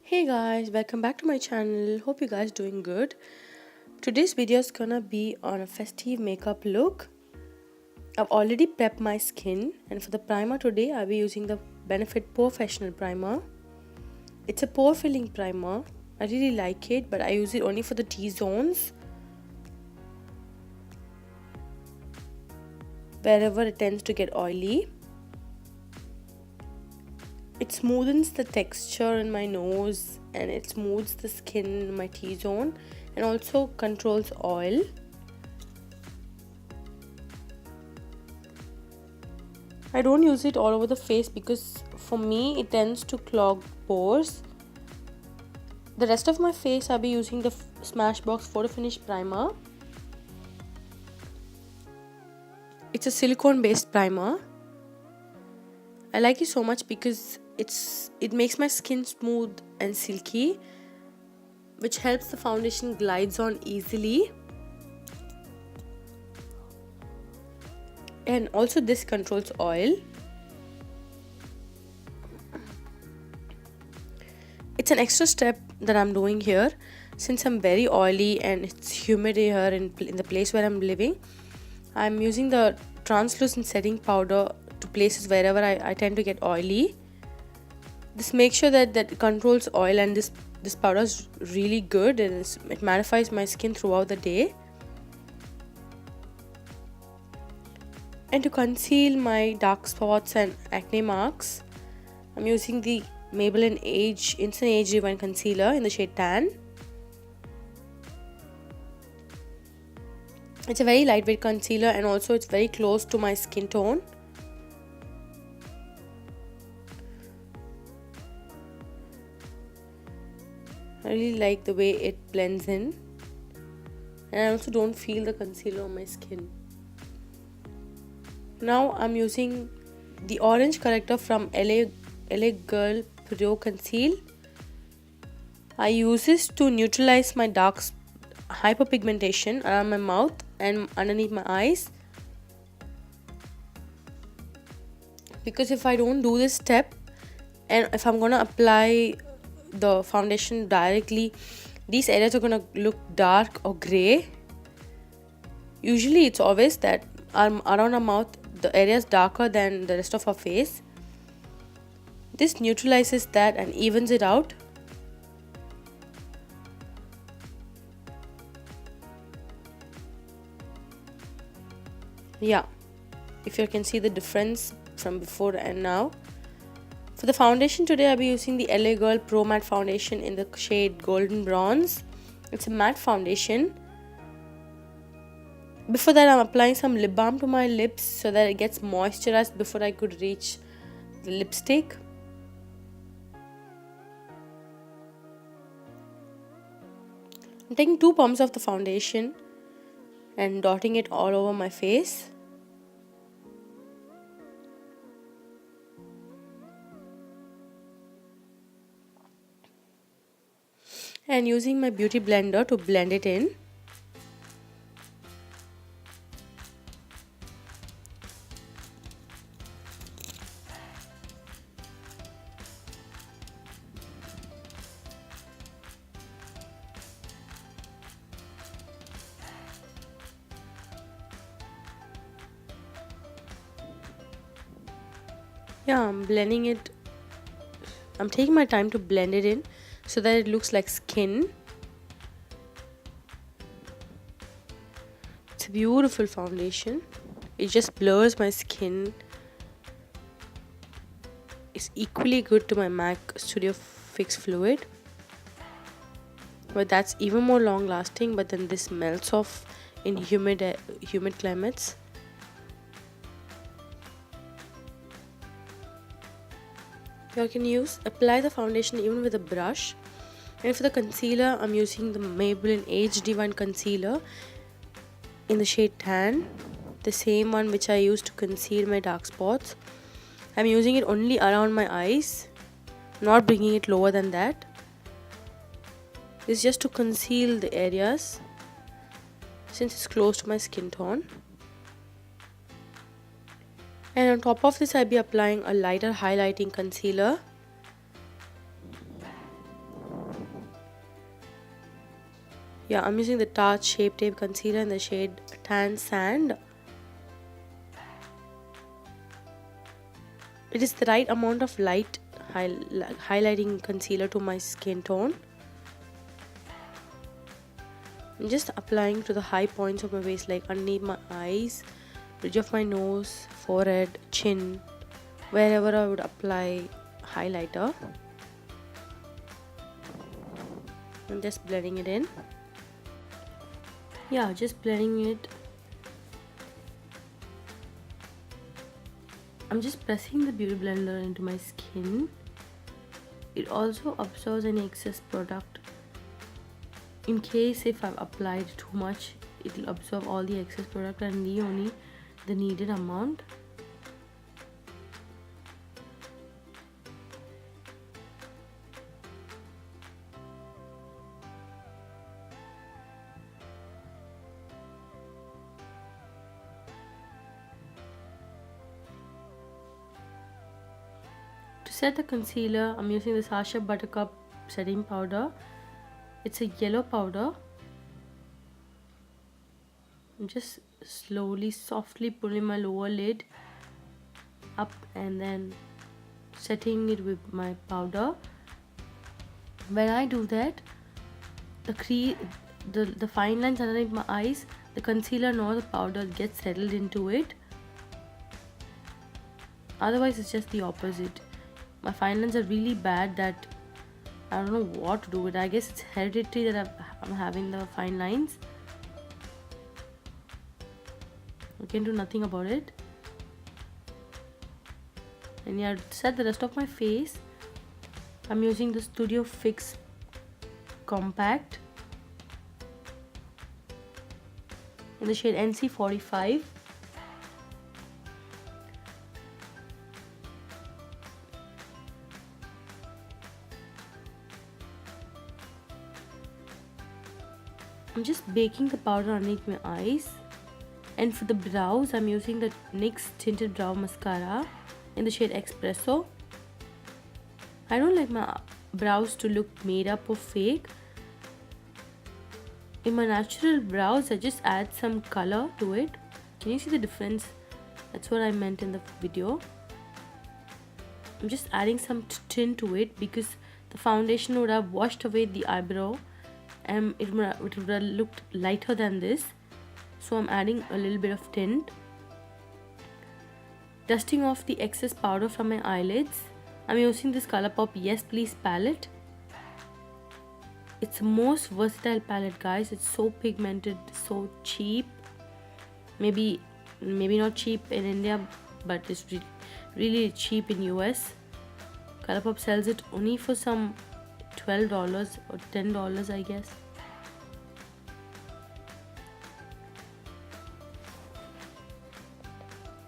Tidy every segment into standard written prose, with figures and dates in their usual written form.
Hey guys, welcome back to my channel. Hope you guys doing good. Today's video is gonna be on a festive makeup look. I've already prepped my skin, and for the primer today I'll be using the Benefit Professional primer. It's a pore filling primer. I really like it, but I use it only for the T-zones, wherever it tends to get oily. It smoothens the texture in my nose and it smooths the skin in my T-zone and also controls oil. I don't use it all over the face because for me it tends to clog pores. The rest of my face I'll be using the Smashbox Photo Finish Primer. It's a silicone based primer. I like it so much because it makes my skin smooth and silky, which helps the foundation glides on easily. And also this controls oil. It's an extra step that I'm doing here since I'm very oily and it's humid here in the place where I'm living. I'm using the translucent setting powder to places wherever I tend to get oily. This makes sure that it controls oil, and this powder is really good and it mattifies my skin throughout the day. And to conceal my dark spots and acne marks, I'm using the Maybelline Instant Age Rewind Concealer in the shade Tan. It's a very lightweight concealer and also it's very close to my skin tone. I really like the way it blends in, and I also don't feel the concealer on my skin. Now I'm using the orange corrector from LA Girl Pro Conceal. I use this to neutralize my dark hyperpigmentation around my mouth and underneath my eyes. Because if I don't do this step, and if I'm gonna apply the foundation directly, these areas are gonna look dark or gray. Usually it's always that around our mouth the area is darker than the rest of our face. This neutralizes that and evens it out. Yeah, if you can see the difference from before and now. For the foundation today, I'll be using the LA Girl Pro Matte Foundation in the shade Golden Bronze. It's a matte foundation. Before that, I'm applying some lip balm to my lips so that it gets moisturized before I could reach the lipstick. I'm taking 2 pumps of the foundation and dotting it all over my face. And using my beauty blender to blend it in. Yeah, I'm blending it. I'm taking my time to blend it in so that it looks like skin. It's a beautiful foundation. It just blurs my skin. It's equally good to my MAC Studio Fix Fluid, but that's even more long lasting, but then this melts off in humid climates. You can apply the foundation even with a brush. And for the concealer, I'm using the Maybelline Age Rewind Concealer in the shade Tan, the same one which I use to conceal my dark spots. I'm using it only around my eyes, not bringing it lower than that. It's just to conceal the areas since it's close to my skin tone. And on top of this, I'll be applying a lighter highlighting concealer. Yeah, I'm using the Tarte Shape Tape Concealer in the shade Tan Sand. It is the right amount of light highlighting concealer to my skin tone. I'm just applying to the high points of my face, like underneath my eyes, bridge of my nose, forehead, chin, wherever I would apply highlighter. I'm just blending it in. Yeah, just blending it. I'm just pressing the beauty blender into my skin. It also absorbs any excess product. In case if I've applied too much, it will absorb all the excess product and leave only the needed amount. To set the concealer, I'm using the Sacha Buttercup setting powder. It's a yellow powder. I'm just slowly, softly pulling my lower lid up and then setting it with my powder. When I do that, the fine lines underneath my eyes, the concealer nor the powder gets settled into it. Otherwise, it's just the opposite. My fine lines are really bad that I don't know what to do with it. I guess it's hereditary that I'm having the fine lines. I can do nothing about it. And yeah, to set the rest of my face, I'm using the Studio Fix Compact in the shade NC45. I'm just baking the powder underneath my eyes. And for the brows, I'm using the NYX Tinted Brow Mascara in the shade Espresso. I don't like my brows to look made up or fake. In my natural brows, I just add some color to it. Can you see the difference? That's what I meant in the video. I'm just adding some tint to it because the foundation would have washed away the eyebrow and it would have looked lighter than this. So I'm adding a little bit of tint. Dusting off the excess powder from my eyelids. I'm using this Colourpop Yes Please palette. It's the most versatile palette, guys. It's so pigmented, so cheap. Maybe not cheap in India, but it's really cheap in US. Colourpop sells it only for some $12 or $10, I guess.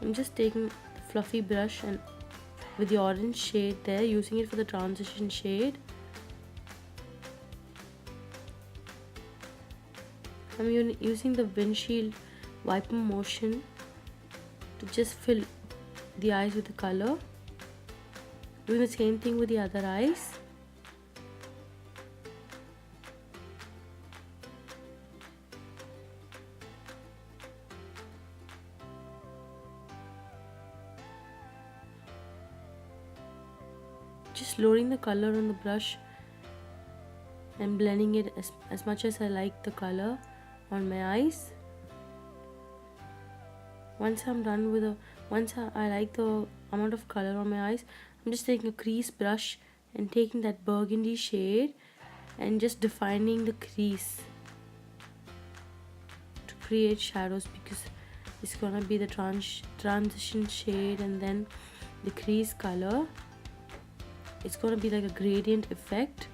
I'm just taking the fluffy brush and with the orange shade there, using it for the transition shade. I'm using the windshield wiper motion to just fill the eyes with the color. Doing the same thing with the other eyes. Just lowering the color on the brush and blending it as much as I like the color on my eyes. Once I'm done with once I like the amount of color on my eyes, I'm just taking a crease brush and taking that burgundy shade and just defining the crease to create shadows, because it's gonna be the transition shade and then the crease color. It's gonna be like a gradient effect.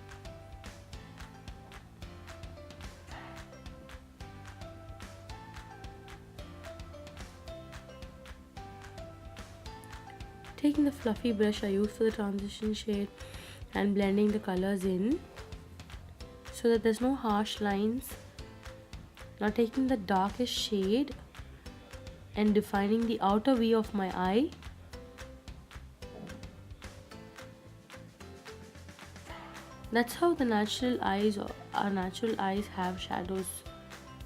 Taking the fluffy brush I use for the transition shade and blending the colors in so that there's no harsh lines. Now taking the darkest shade and defining the outer V of my eye. That's how the natural eyes, our natural eyes have shadows.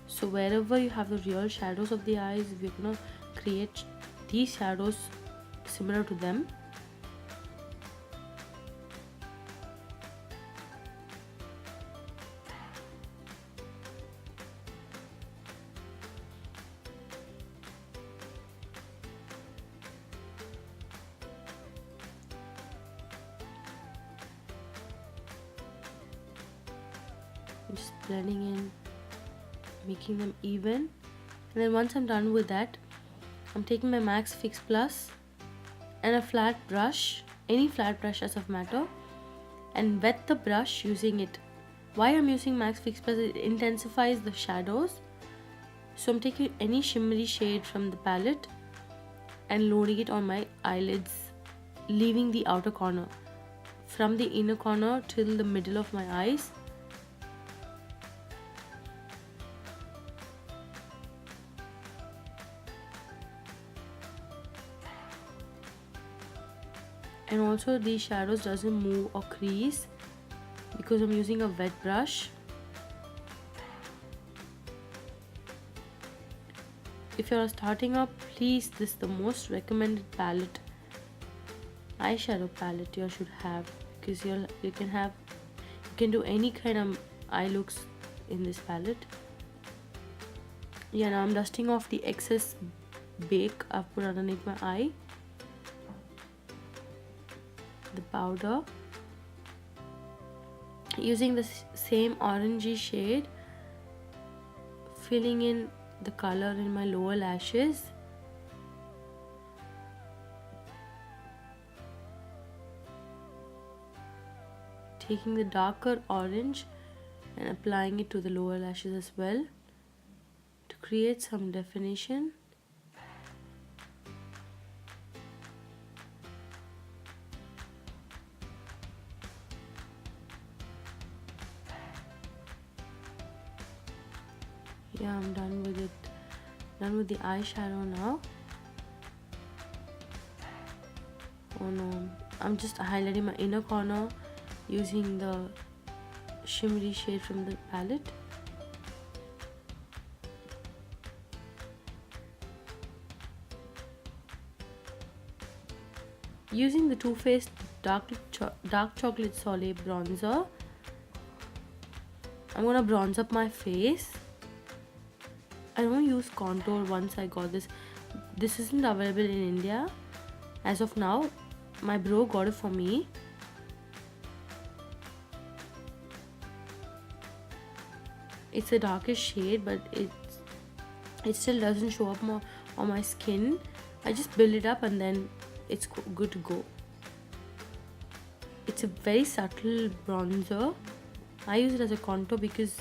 So wherever you have the real shadows of the eyes, we're gonna create these shadows similar to them. I'm just blending in, making them even. And then once I'm done with that, I'm taking my MAC Fix Plus and a flat brush, any flat brush as of matter, and wet the brush using it. Why I'm using MAC Fix Plus, it intensifies the shadows. So I'm taking any shimmery shade from the palette and loading it on my eyelids, leaving the outer corner. From the inner corner till the middle of my eyes. And also these shadows doesn't move or crease because I'm using a wet brush. If you're starting up, please, this is the most recommended palette, eyeshadow palette you should have, because you can do any kind of eye looks in this palette. Yeah, now I'm dusting off the excess bake I've put underneath my eye, the powder, using the same orangey shade, filling in the color in my lower lashes. Taking the darker orange and applying it to the lower lashes as well to create some definition. Yeah, I'm done with it. Done with the eyeshadow now. Oh no, I'm just highlighting my inner corner using the shimmery shade from the palette. Using the Too Faced dark chocolate soleil bronzer, I'm gonna bronze up my face. I don't use contour once I got this. This isn't available in India as of now. My bro got it for me. It's a darkish shade, but it still doesn't show up more on my skin. I just build it up and then it's good to go. It's a very subtle bronzer. I use it as a contour because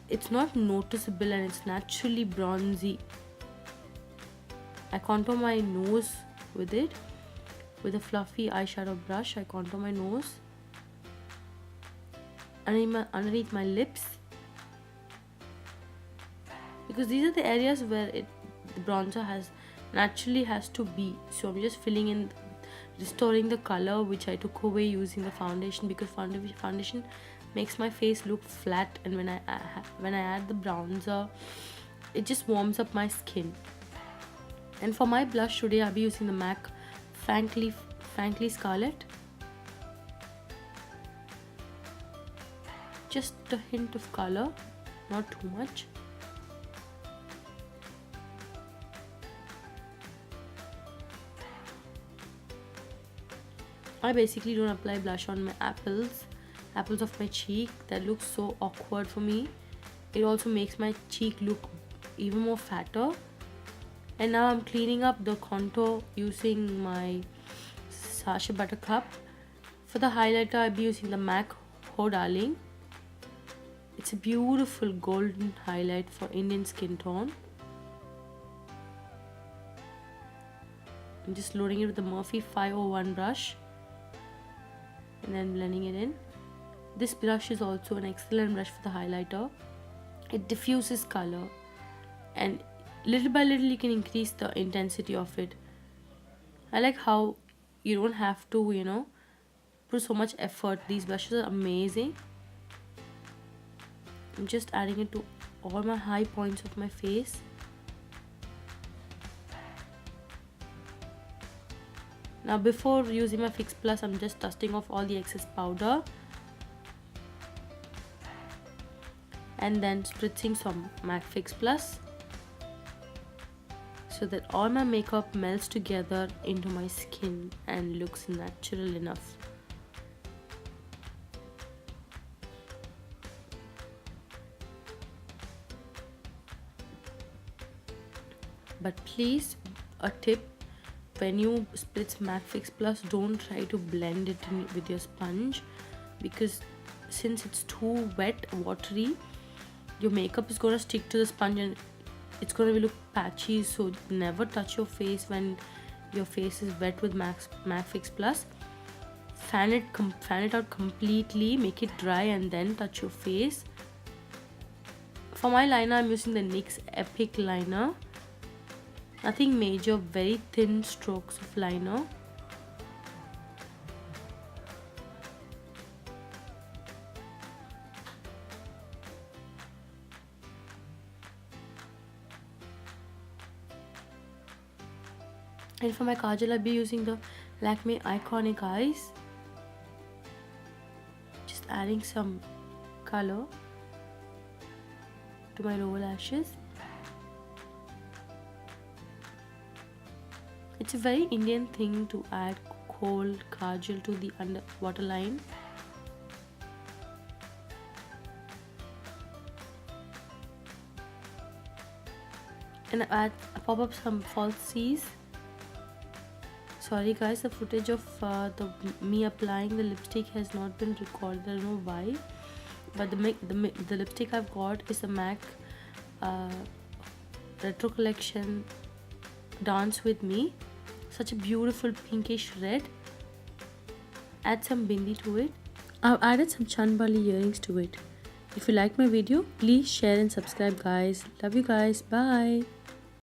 it's not noticeable and it's naturally bronzy. I contour my nose with it. With a fluffy eyeshadow brush, I contour my nose. Underneath my lips. Because these are the areas where the bronzer naturally has to be. So I'm just filling in, restoring the color which I took away using the foundation, because foundation makes my face look flat, and when I add the bronzer, it just warms up my skin. And for my blush today, I'll be using the MAC Frankly Scarlet. Just a hint of color, not too much. I basically don't apply blush on my apples of my cheek. That looks so awkward for me. It also makes my cheek look even more fatter. And now I'm cleaning up the contour using my Sacha buttercup. For the highlighter, I'll be using the MAC Ho Darling. It's a beautiful golden highlight for Indian skin tone. I'm just loading it with the Morphe 501 brush and then blending it in. This brush is also an excellent brush for the highlighter. It diffuses color, and little by little you can increase the intensity of it. I like how you don't have to, put so much effort. These blushes are amazing. I'm just adding it to all my high points of my face. Now before using my Fix Plus, I'm just dusting off all the excess powder and then spritzing some MAC Fix Plus so that all my makeup melts together into my skin and looks natural enough. But please, a tip, when you spritz MAC Fix Plus, don't try to blend it in with your sponge, because since it's too wet, watery, your makeup is going to stick to the sponge and it's going to look patchy. So never touch your face when your face is wet with MAC Fix Plus. Fan it out completely, make it dry, and then touch your face. For my liner, I'm using the NYX Epic liner. Nothing major, very thin strokes of liner. And for my kajal, I'll be using the Lakme Iconic Eyes. Just adding some color to my lower lashes. It's a very Indian thing to add cold kajal to the under waterline. And I pop up some false C's. Sorry guys, the footage of me applying the lipstick has not been recorded. I don't know why. But the lipstick I've got is the MAC Retro Collection Dance With Me. Such a beautiful pinkish red. Add some bindi to it. I've added some Chanbali earrings to it. If you like my video, please share and subscribe guys. Love you guys. Bye.